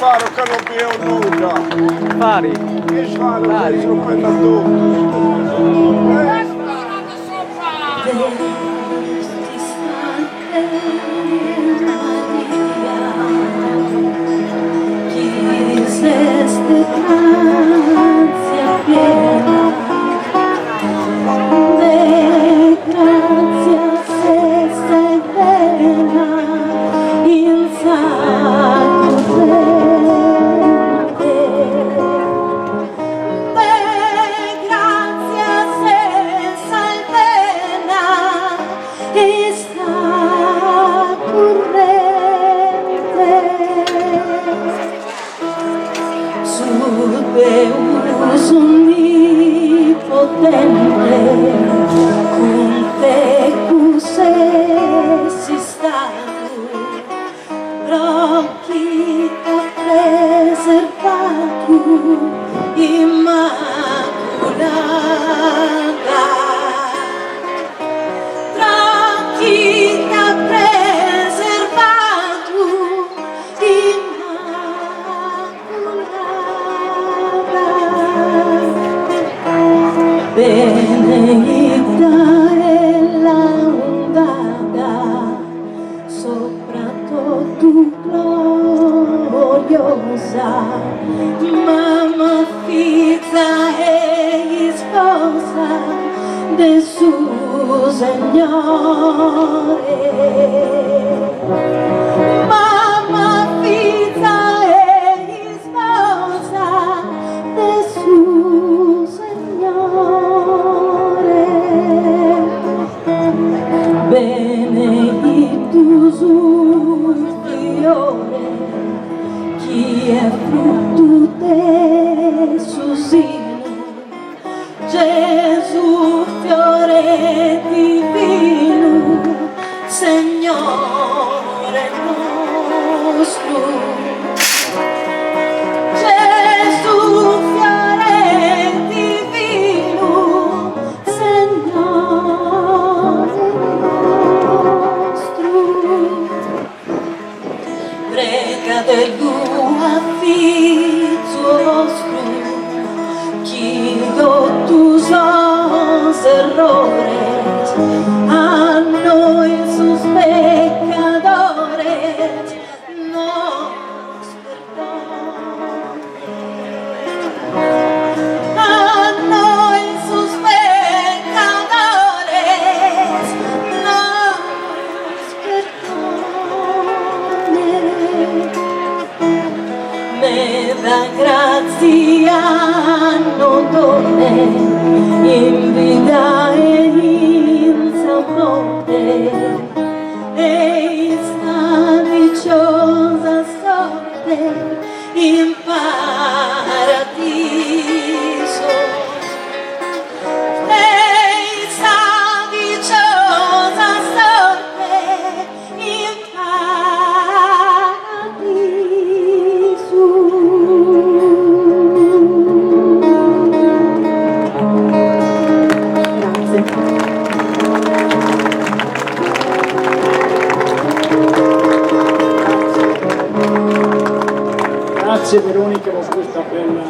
faro che non vi ho nulla. Fari. Che faro che sono quella tu. Deus onnipotente, con te cusessi stato, occhi t'ha preservato, immacolata. Occhi t'ha preservato, benedicta è la ondata, sopra tu gloriosa, mamma figlia e sposa del suo Signore. Mamma figlia e sposa del suo Signore. Benedictus fiore, chi è frutto del suo seno, Gesù fiore divino, Signore nostro. Gesù fiore divino, Signore nostro. Prega del tuo figlio vostro, chiedo tus errores, a noi sus pecadores, nos perdone. A noi sus pecadores, nos perdone. Me da grazia non done, in vita e in morte, e sta dicciosa sorte in paradiso. E sta dicciosa sorte in paradiso. Grazie Veronica per questa bella